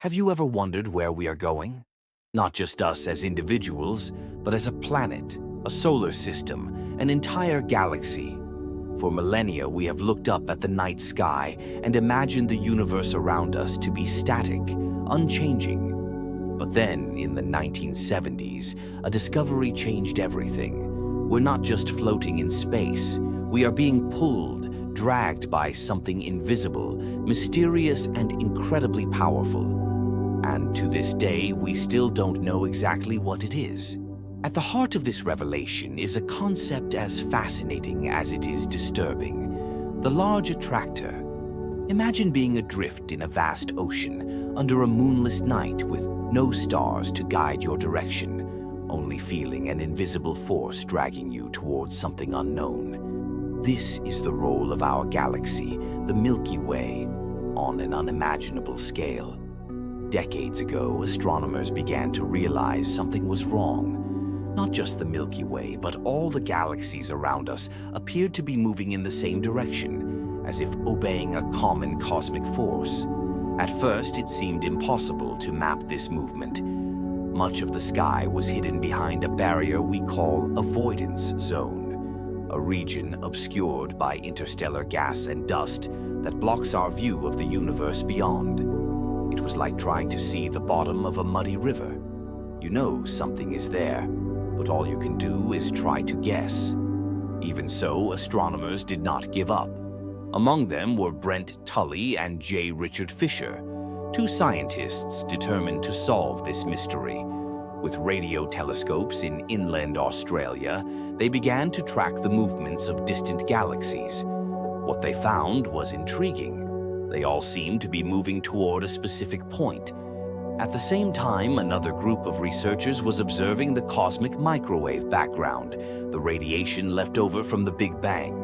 Have you ever wondered where we are going? Not just us as individuals, but as a planet, a solar system, an entire galaxy. For millennia, we have looked up at the night sky and imagined the universe around us to be static, unchanging. But then, in the 1970s, a discovery changed everything. We're not just floating in space. We are being pulled, dragged by something invisible, mysterious, and incredibly powerful. And to this day, we still don't know exactly what it is. At the heart of this revelation is a concept as fascinating as it is disturbing: the Large Attractor. Imagine being adrift in a vast ocean under a moonless night with no stars to guide your direction, only feeling an invisible force dragging you towards something unknown. This is the role of our galaxy, the Milky Way, on an unimaginable scale. Decades ago, astronomers began to realize something was wrong. Not just the Milky Way, but all the galaxies around us appeared to be moving in the same direction, as if obeying a common cosmic force. At first, it seemed impossible to map this movement. Much of the sky was hidden behind a barrier we call avoidance zone, a region obscured by interstellar gas and dust that blocks our view of the universe beyond. It was like trying to see the bottom of a muddy river. You know something is there, but all you can do is try to guess. Even so, astronomers did not give up. Among them were Brent Tully and J. Richard Fisher, two scientists determined to solve this mystery. With radio telescopes in inland Australia, they began to track the movements of distant galaxies. What they found was intriguing. They all seemed to be moving toward a specific point. At the same time, another group of researchers was observing the cosmic microwave background, the radiation left over from the Big Bang.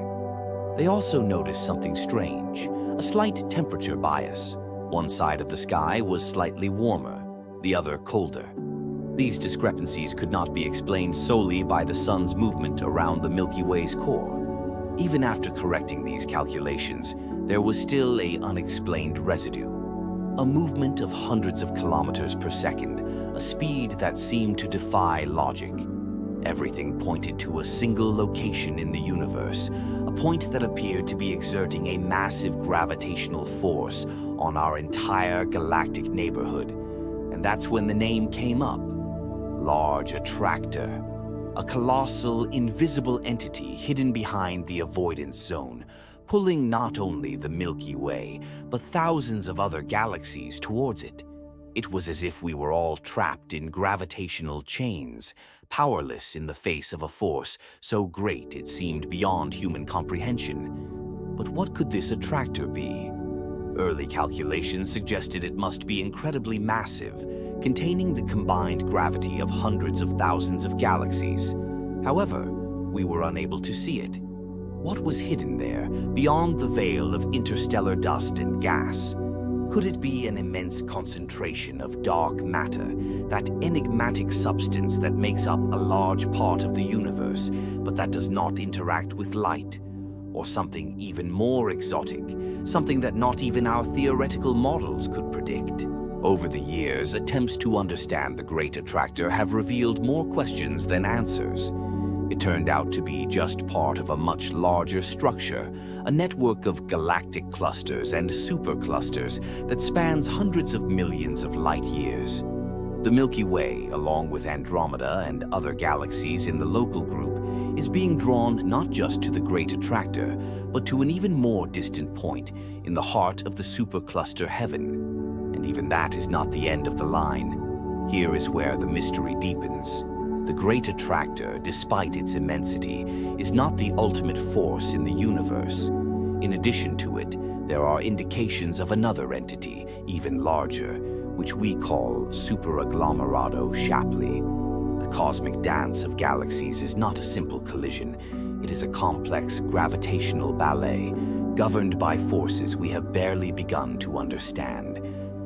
They also noticed something strange, a slight temperature bias. One side of the sky was slightly warmer, the other colder. These discrepancies could not be explained solely by the sun's movement around the Milky Way's core. Even after correcting these calculations, there was still an unexplained residue. A movement of hundreds of kilometers per second, a speed that seemed to defy logic. Everything pointed to a single location in the universe, a point that appeared to be exerting a massive gravitational force on our entire galactic neighborhood. And that's when the name came up: Large Attractor. A colossal, invisible entity hidden behind the avoidance zone, pulling not only the Milky Way, but thousands of other galaxies towards it. It was as if we were all trapped in gravitational chains, powerless in the face of a force so great it seemed beyond human comprehension. But what could this attractor be? Early calculations suggested it must be incredibly massive, containing the combined gravity of hundreds of thousands of galaxies. However, we were unable to see it. What was hidden there, beyond the veil of interstellar dust and gas? Could it be an immense concentration of dark matter, that enigmatic substance that makes up a large part of the universe, but that does not interact with light? Or something even more exotic, something that not even our theoretical models could predict? Over the years, attempts to understand the Great Attractor have revealed more questions than answers. It turned out to be just part of a much larger structure, a network of galactic clusters and superclusters that spans hundreds of millions of light years. The Milky Way, along with Andromeda and other galaxies in the local group, is being drawn not just to the Great Attractor, but to an even more distant point in the heart of the supercluster heaven. And even that is not the end of the line. Here is where the mystery deepens. The Great Attractor, despite its immensity, is not the ultimate force in the universe. In addition to it, there are indications of another entity, even larger, which we call Superagglomerado Shapley. The cosmic dance of galaxies is not a simple collision. It is a complex gravitational ballet, governed by forces we have barely begun to understand.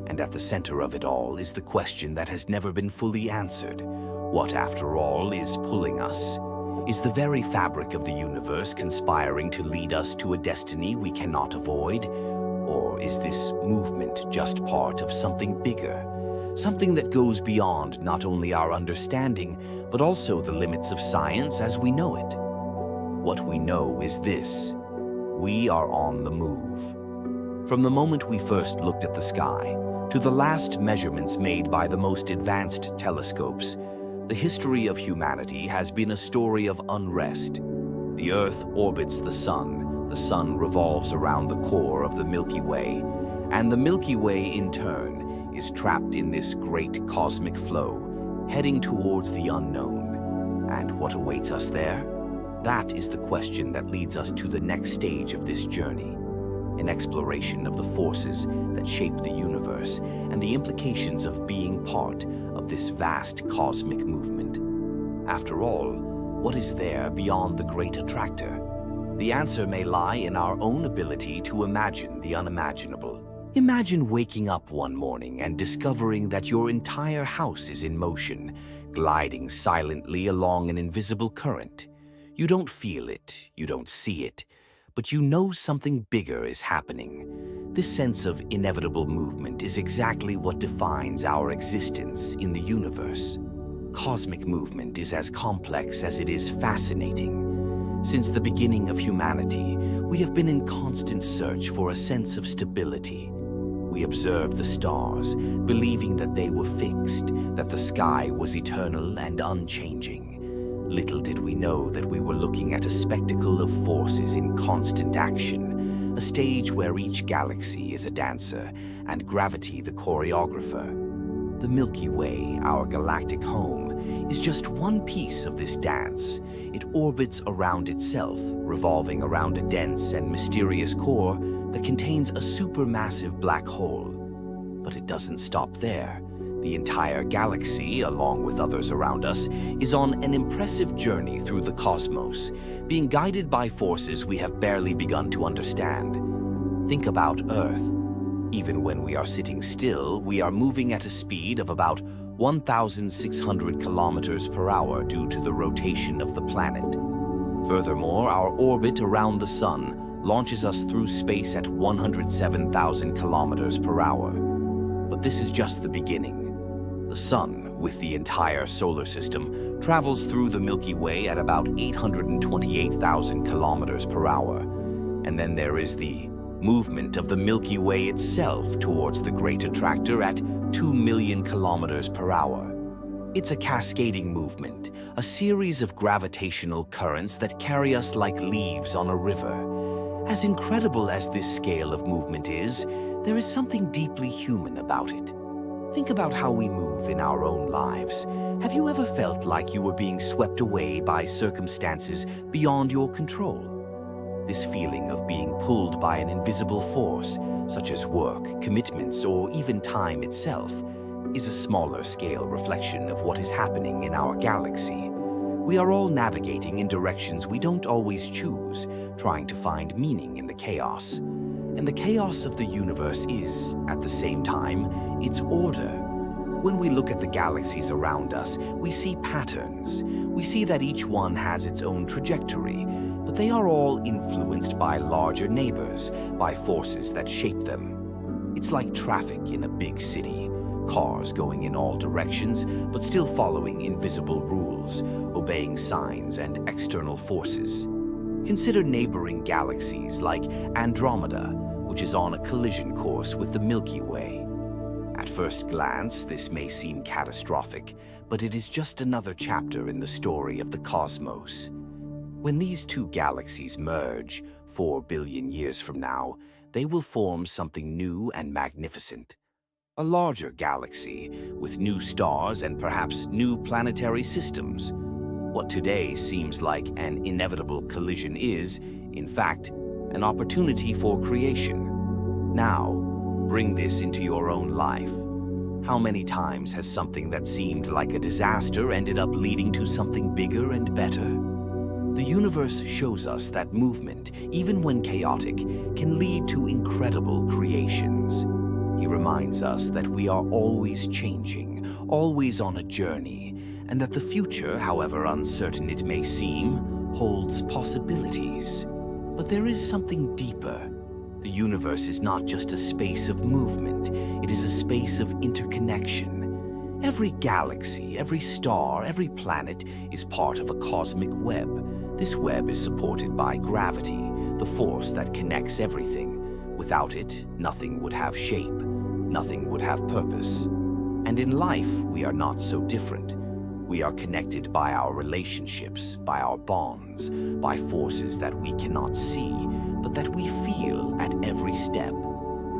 And at the center of it all is the question that has never been fully answered. What, after all, is pulling us? Is the very fabric of the universe conspiring to lead us to a destiny we cannot avoid? Or Or is this movement just part of something bigger? Something that goes beyond not only our understanding, but also the limits of science as we know it. What we know is this: we are on the move. From the moment we first looked at the sky, to the last measurements made by the most advanced telescopes, the history of humanity has been a story of unrest. The Earth orbits the Sun revolves around the core of the Milky Way, and the Milky Way, in turn, is trapped in this great cosmic flow, heading towards the unknown. And what awaits us there? That is the question that leads us to the next stage of this journey, an exploration of the forces that shape the universe and the implications of being part of this vast cosmic movement. After all, what is there beyond the great attractor? The answer may lie in our own ability to imagine the unimaginable. Imagine waking up one morning and discovering that your entire house is in motion, gliding silently along an invisible current. You don't feel it, you don't see it, but you know something bigger is happening. This sense of inevitable movement is exactly what defines our existence in the universe. Cosmic movement is as complex as it is fascinating. Since the beginning of humanity, we have been in constant search for a sense of stability. We observed the stars, believing that they were fixed, that the sky was eternal and unchanging. Little did we know that we were looking at a spectacle of forces in constant action, a stage where each galaxy is a dancer and gravity the choreographer. The Milky Way, our galactic home, is just one piece of this dance. It orbits around itself, revolving around a dense and mysterious core that contains a supermassive black hole. But it doesn't stop there. The entire galaxy, along with others around us, is on an impressive journey through the cosmos, being guided by forces we have barely begun to understand. Think about Earth. Even when we are sitting still, we are moving at a speed of about 1,600 kilometers per hour due to the rotation of the planet. Furthermore, our orbit around the Sun launches us through space at 107,000 kilometers per hour. But this is just the beginning. The Sun, with the entire solar system, travels through the Milky Way at about 828,000 kilometers per hour. And then there is the movement of the Milky Way itself towards the great attractor at 2 million kilometers per hour. It's a cascading movement, a series of gravitational currents that carry us like leaves on a river. As incredible as this scale of movement is, there is something deeply human about it. Think about how we move in our own lives. Have you ever felt like you were being swept away by circumstances beyond your control? This feeling of being pulled by an invisible force, such as work, commitments, or even time itself, is a smaller scale reflection of what is happening in our galaxy. We are all navigating in directions we don't always choose, trying to find meaning in the chaos. And the chaos of the universe is, at the same time, its order. When we look at the galaxies around us, we see patterns. We see that each one has its own trajectory, but they are all influenced by larger neighbors, by forces that shape them. It's like traffic in a big city, cars going in all directions, but still following invisible rules, obeying signs and external forces. Consider neighboring galaxies like Andromeda, which is on a collision course with the Milky Way. At first glance, this may seem catastrophic, but it is just another chapter in the story of the cosmos. When these two galaxies merge, 4 billion years from now, they will form something new and magnificent. A larger galaxy, with new stars and perhaps new planetary systems. What today seems like an inevitable collision is, in fact, an opportunity for creation. Now, bring this into your own life. How many times has something that seemed like a disaster ended up leading to something bigger and better? The universe shows us that movement, even when chaotic, can lead to incredible creations. He reminds us that we are always changing, always on a journey, and that the future, however uncertain it may seem, holds possibilities. But there is something deeper. The The universe is not just a space of movement, it is a space of interconnection. Every galaxy, every star, every planet is part of a cosmic web. This web is supported by gravity, the force that connects everything. Without it, nothing would have shape, nothing would have purpose. And in life, we are not so different. We are connected by our relationships, by our bonds, by forces that we cannot see, but that we feel at every step.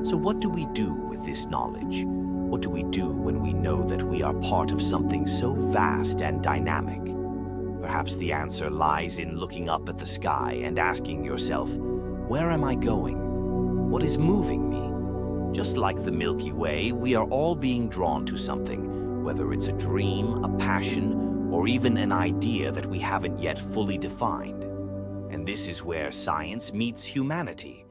So what do we do with this knowledge? What do we do when we know that we are part of something so vast and dynamic? Perhaps the answer lies in looking up at the sky and asking yourself, where am I going? What is moving me? Just like the Milky Way, we are all being drawn to something, whether it's a dream, a passion, or even an idea that we haven't yet fully defined. And this is where science meets humanity.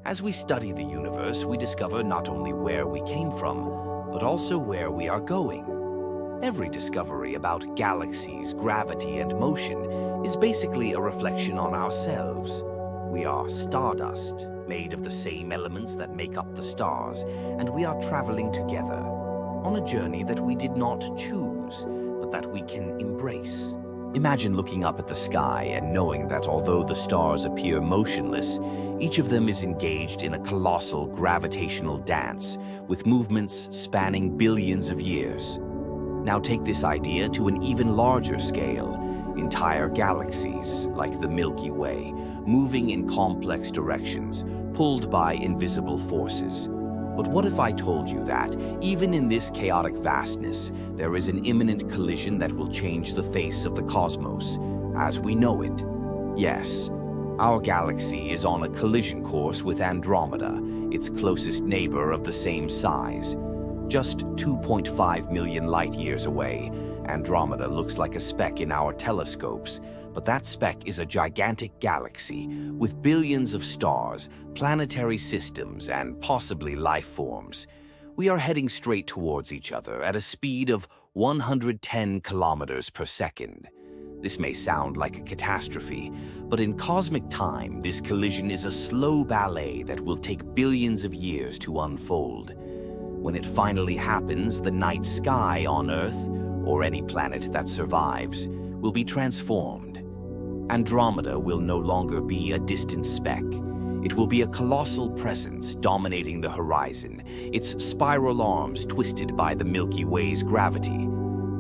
As we study the universe, we discover not only where we came from, but also where we are going. Every discovery about galaxies, gravity, and motion is basically a reflection on ourselves. We are stardust, made of the same elements that make up the stars, and we are traveling together on a journey that we did not choose, but that we can embrace. Imagine looking up at the sky and knowing that although the stars appear motionless, each of them is engaged in a colossal gravitational dance with movements spanning billions of years. Now take this idea to an even larger scale. Entire galaxies, like the Milky Way, moving in complex directions, pulled by invisible forces. But what if I told you that, even in this chaotic vastness, there is an imminent collision that will change the face of the cosmos as we know it? Yes, our galaxy is on a collision course with Andromeda, its closest neighbor of the same size. Just 2.5 million light-years away, Andromeda looks like a speck in our telescopes, but that speck is a gigantic galaxy with billions of stars, planetary systems, and possibly life forms. We are heading straight towards each other at a speed of 110 kilometers per second. This may sound like a catastrophe, but in cosmic time, this collision is a slow ballet that will take billions of years to unfold. When it finally happens, the night sky on Earth, or any planet that survives, will be transformed. Andromeda will no longer be a distant speck. It will be a colossal presence dominating the horizon, its spiral arms twisted by the Milky Way's gravity.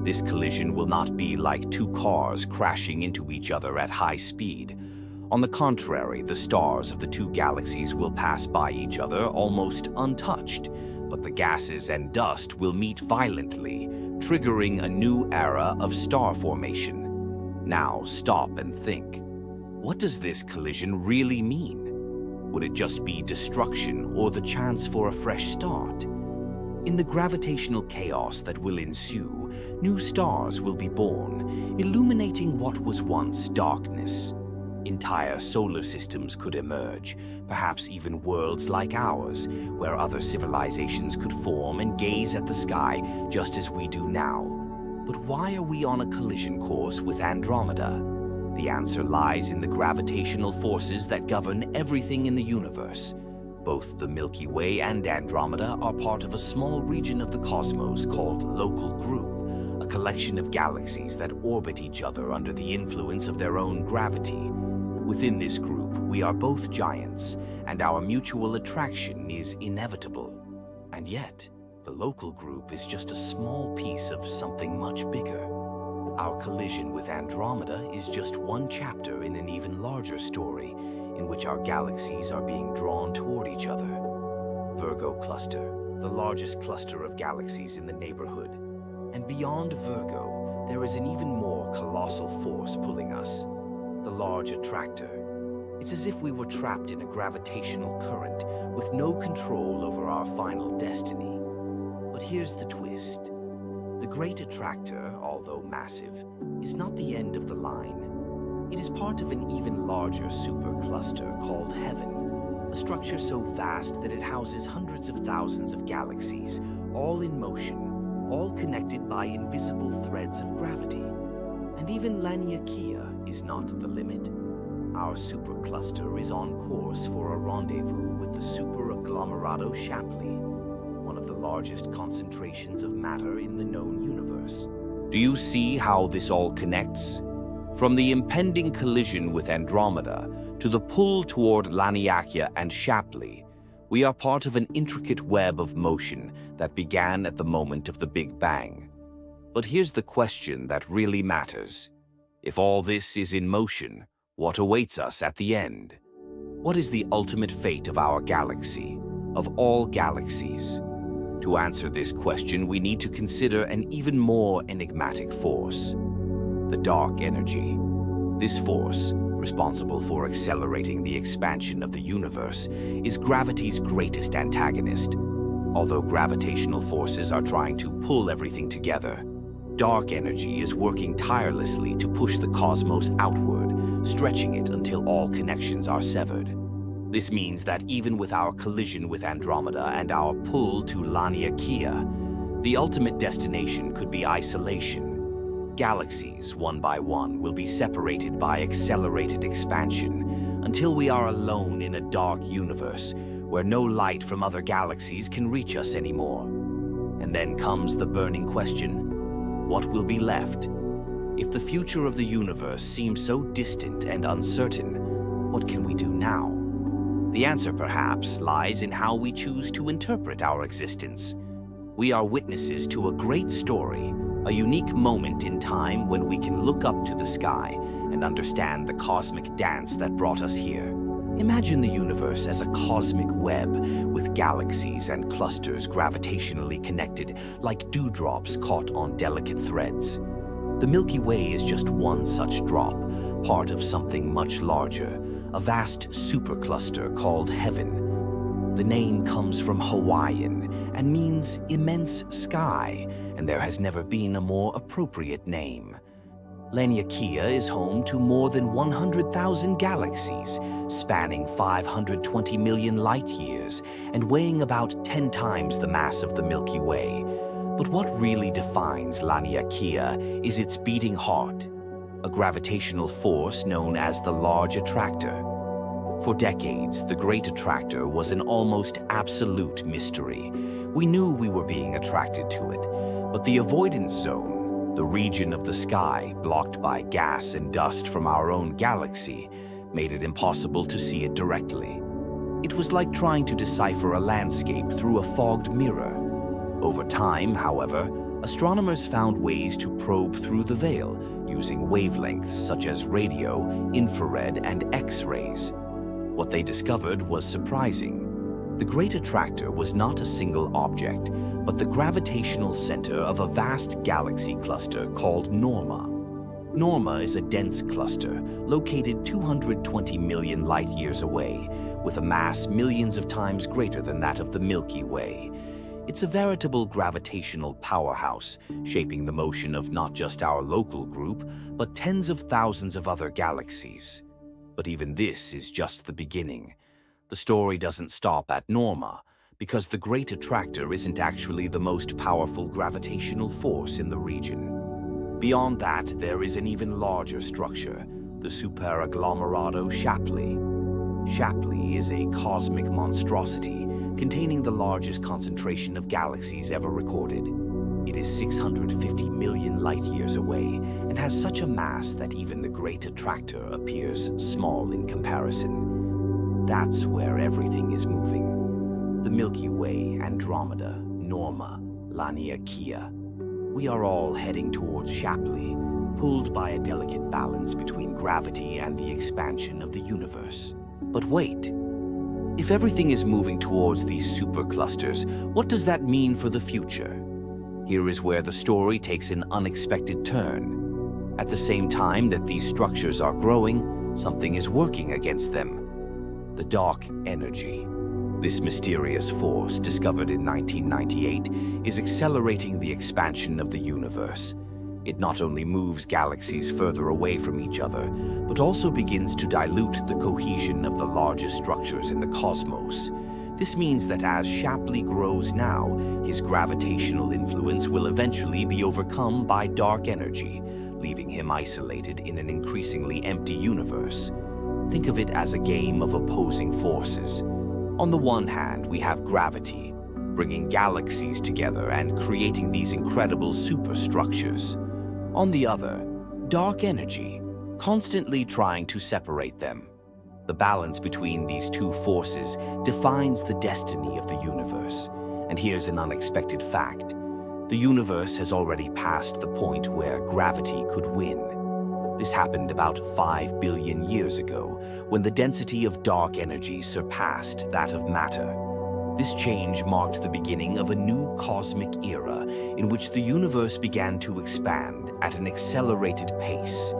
This collision will not be like two cars crashing into each other at high speed. On the contrary, the stars of the two galaxies will pass by each other almost untouched, but the gases and dust will meet violently, triggering a new era of star formation. Now stop and think. What does this collision really mean? Would it just be destruction or the chance for a fresh start? In the gravitational chaos that will ensue, new stars will be born, illuminating what was once darkness. Entire solar systems could emerge, perhaps even worlds like ours, where other civilizations could form and gaze at the sky just as we do now. But why are we on a collision course with Andromeda? The answer lies in the gravitational forces that govern everything in the universe. Both the Milky Way and Andromeda are part of a small region of the cosmos called Local Group, a collection of galaxies that orbit each other under the influence of their own gravity. Within this group, we are both giants, and our mutual attraction is inevitable. And yet, the Local Group is just a small piece of something much bigger. Our collision with Andromeda is just one chapter in an even larger story, in which our galaxies are being drawn toward each other. Virgo Cluster, the largest cluster of galaxies in the neighborhood. And beyond Virgo, there is an even more colossal force pulling us. The Large Attractor. It's as if we were trapped in a gravitational current with no control over our final destiny. But here's the twist. The Great Attractor, although massive, is not the end of the line. It is part of an even larger supercluster called Heaven, a structure so vast that it houses hundreds of thousands of galaxies, all in motion, all connected by invisible threads of gravity. And even Laniakea is not the limit. Our supercluster is on course for a rendezvous with the super-agglomerado Shapley, one of the largest concentrations of matter in the known universe. Do you see how this all connects? From the impending collision with Andromeda to the pull toward Laniakea and Shapley, we are part of an intricate web of motion that began at the moment of the Big Bang. But here's the question that really matters. If all this is in motion, what awaits us at the end? What is the ultimate fate of our galaxy, of all galaxies? To answer this question, we need to consider an even more enigmatic force: the dark energy. This force, responsible for accelerating the expansion of the universe, is gravity's greatest antagonist. Although gravitational forces are trying to pull everything together, dark energy is working tirelessly to push the cosmos outward, stretching it until all connections are severed. This means that even with our collision with Andromeda and our pull to Laniakea, the ultimate destination could be isolation. Galaxies, one by one, will be separated by accelerated expansion until we are alone in a dark universe where no light from other galaxies can reach us anymore. And then comes the burning question: what will be left? If the future of the universe seems so distant and uncertain, what can we do now? The answer, perhaps, lies in how we choose to interpret our existence. We are witnesses to a great story, a unique moment in time when we can look up to the sky and understand the cosmic dance that brought us here. Imagine the universe as a cosmic web with galaxies and clusters gravitationally connected like dewdrops caught on delicate threads. The Milky Way is just one such drop, part of something much larger, a vast supercluster called Heaven. The name comes from Hawaiian and means immense sky, and there has never been a more appropriate name. Laniakea is home to more than 100,000 galaxies, spanning 520 million light-years and weighing about 10 times the mass of the Milky Way. But what really defines Laniakea is its beating heart, a gravitational force known as the Large Attractor. For decades, the Great Attractor was an almost absolute mystery. We knew we were being attracted to it, but the avoidance zone, the region of the sky blocked by gas and dust from our own galaxy, made it impossible to see it directly. It was like trying to decipher a landscape through a fogged mirror. Over time, however, astronomers found ways to probe through the veil using wavelengths such as radio, infrared, and X-rays. What they discovered was surprising. The Great Attractor was not a single object, but the gravitational center of a vast galaxy cluster called Norma. Norma is a dense cluster located 220 million light-years away, with a mass millions of times greater than that of the Milky Way. It's a veritable gravitational powerhouse, shaping the motion of not just our local group, but tens of thousands of other galaxies. But even this is just the beginning. The story doesn't stop at Norma, because the Great Attractor isn't actually the most powerful gravitational force in the region. Beyond that, there is an even larger structure, the super-agglomerado Shapley. Shapley is a cosmic monstrosity containing the largest concentration of galaxies ever recorded. It is 650 million light-years away and has such a mass that even the Great Attractor appears small in comparison. That's where everything is moving. The Milky Way, Andromeda, Norma, Laniakea. We are all heading towards Shapley, pulled by a delicate balance between gravity and the expansion of the universe. But wait, if everything is moving towards these superclusters, what does that mean for the future? Here is where the story takes an unexpected turn. At the same time that these structures are growing, something is working against them. The dark energy. This mysterious force, discovered in 1998, is accelerating the expansion of the universe. It not only moves galaxies further away from each other, but also begins to dilute the cohesion of the largest structures in the cosmos. This means that as Shapley grows now, his gravitational influence will eventually be overcome by dark energy, leaving him isolated in an increasingly empty universe. Think of it as a game of opposing forces. On the one hand, we have gravity, bringing galaxies together and creating these incredible superstructures. On the other, dark energy, constantly trying to separate them. The balance between these two forces defines the destiny of the universe. And here's an unexpected fact. The universe has already passed the point where gravity could win. This happened about 5 billion years ago, when the density of dark energy surpassed that of matter. This change marked the beginning of a new cosmic era in which the universe began to expand at an accelerated pace.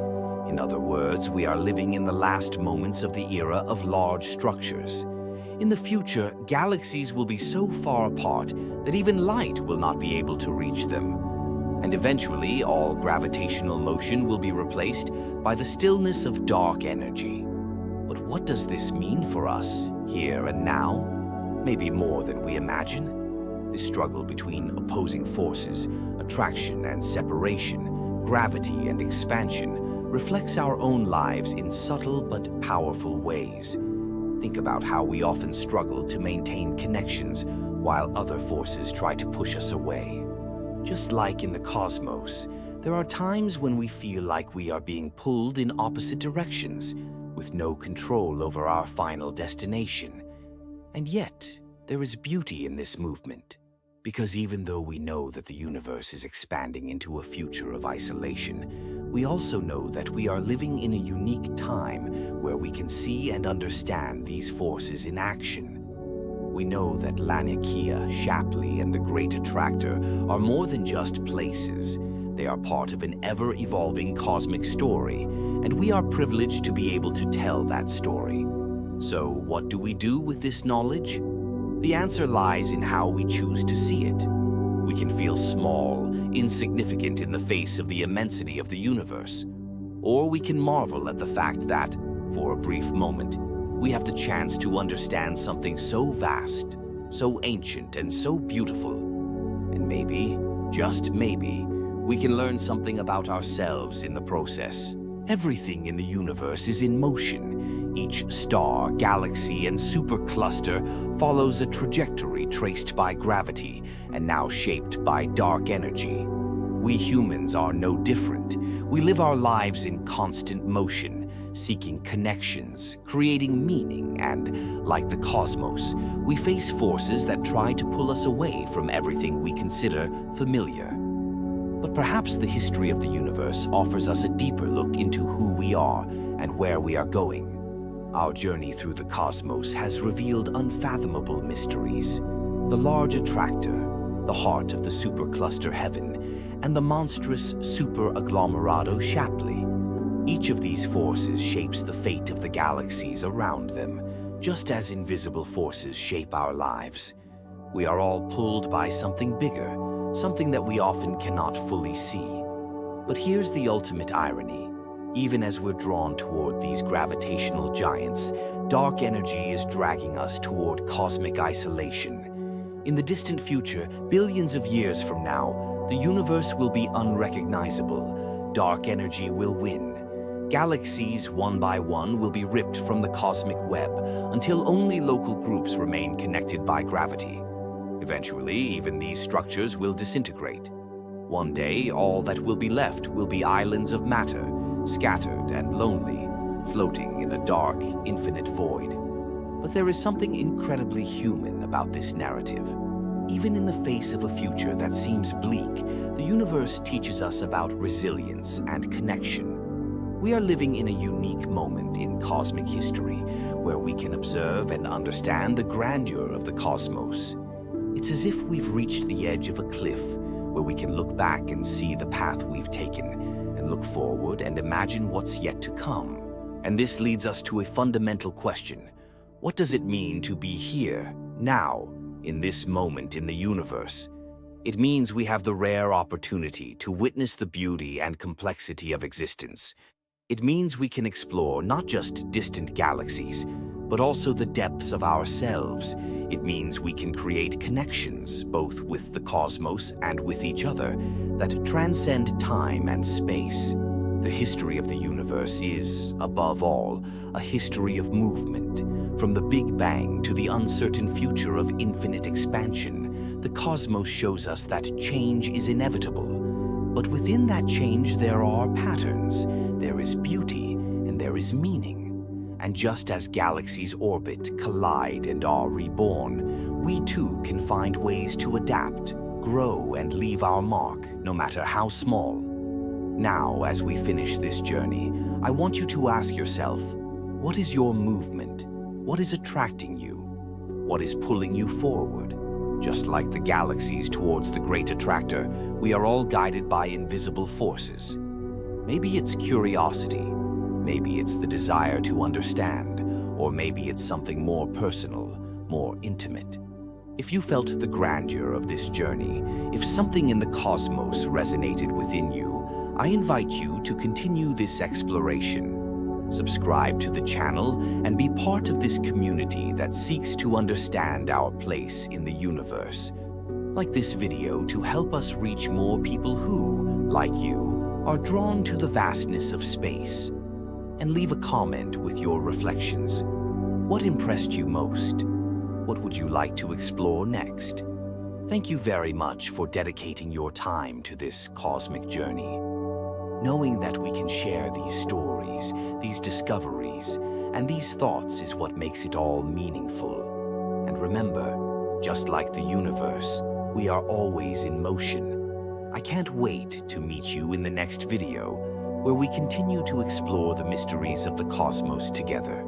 In other words, we are living in the last moments of the era of large structures. In the future, galaxies will be so far apart that even light will not be able to reach them. And eventually, all gravitational motion will be replaced by the stillness of dark energy. But what does this mean for us, here and now? Maybe more than we imagine. This struggle between opposing forces, attraction and separation, gravity and expansion, reflects our own lives in subtle but powerful ways. Think about how we often struggle to maintain connections while other forces try to push us away. Just like in the cosmos, there are times when we feel like we are being pulled in opposite directions, with no control over our final destination. And yet, there is beauty in this movement, because even though we know that the universe is expanding into a future of isolation, we also know that we are living in a unique time where we can see and understand these forces in action. We know that Laniakea, Shapley, and the Great Attractor are more than just places. They are part of an ever-evolving cosmic story, and we are privileged to be able to tell that story. So, what do we do with this knowledge? The answer lies in how we choose to see it. We can feel small, insignificant in the face of the immensity of the universe. Or we can marvel at the fact that, for a brief moment, we have the chance to understand something so vast, so ancient, and so beautiful. And maybe, just maybe, we can learn something about ourselves in the process. Everything in the universe is in motion. Each star, galaxy, and supercluster follows a trajectory traced by gravity and now shaped by dark energy. We humans are no different. We live our lives in constant motion, seeking connections, creating meaning, and, like the cosmos, we face forces that try to pull us away from everything we consider familiar. But perhaps the history of the universe offers us a deeper look into who we are and where we are going. Our journey through the cosmos has revealed unfathomable mysteries. The Large Attractor, the heart of the supercluster Heaven, and the monstrous super-agglomerado Shapley. Each of these forces shapes the fate of the galaxies around them, just as invisible forces shape our lives. We are all pulled by something bigger, something that we often cannot fully see. But here's the ultimate irony. Even as we're drawn toward these gravitational giants, dark energy is dragging us toward cosmic isolation. In the distant future, billions of years from now, the universe will be unrecognizable. Dark energy will win. Galaxies, one by one, will be ripped from the cosmic web until only local groups remain connected by gravity. Eventually, even these structures will disintegrate. One day, all that will be left will be islands of matter, scattered and lonely, floating in a dark, infinite void. But there is something incredibly human about this narrative. Even in the face of a future that seems bleak, the universe teaches us about resilience and connection. We are living in a unique moment in cosmic history where we can observe and understand the grandeur of the cosmos. It's as if we've reached the edge of a cliff where we can look back and see the path we've taken, and look forward and imagine what's yet to come. And this leads us to a fundamental question. What does it mean to be here, now, in this moment in the universe? It means we have the rare opportunity to witness the beauty and complexity of existence. It means we can explore not just distant galaxies, but also the depths of ourselves. It means we can create connections, both with the cosmos and with each other, that transcend time and space. The history of the universe is, above all, a history of movement. From the Big Bang to the uncertain future of infinite expansion, the cosmos shows us that change is inevitable. But within that change there are patterns, there is beauty, and there is meaning. And just as galaxies orbit, collide, and are reborn, we too can find ways to adapt, grow, and leave our mark, no matter how small. Now, as we finish this journey, I want you to ask yourself, what is your movement? What is attracting you? What is pulling you forward? Just like the galaxies towards the Great Attractor, we are all guided by invisible forces. Maybe it's curiosity, maybe it's the desire to understand, or maybe it's something more personal, more intimate. If you felt the grandeur of this journey, if something in the cosmos resonated within you, I invite you to continue this exploration. Subscribe to the channel and be part of this community that seeks to understand our place in the universe. Like this video to help us reach more people who, like you, are drawn to the vastness of space. And leave a comment with your reflections. What impressed you most? What would you like to explore next? Thank you very much for dedicating your time to this cosmic journey. Knowing that we can share these stories, these discoveries, and these thoughts is what makes it all meaningful. And remember, just like the universe, we are always in motion. I can't wait to meet you in the next video, where we continue to explore the mysteries of the cosmos together.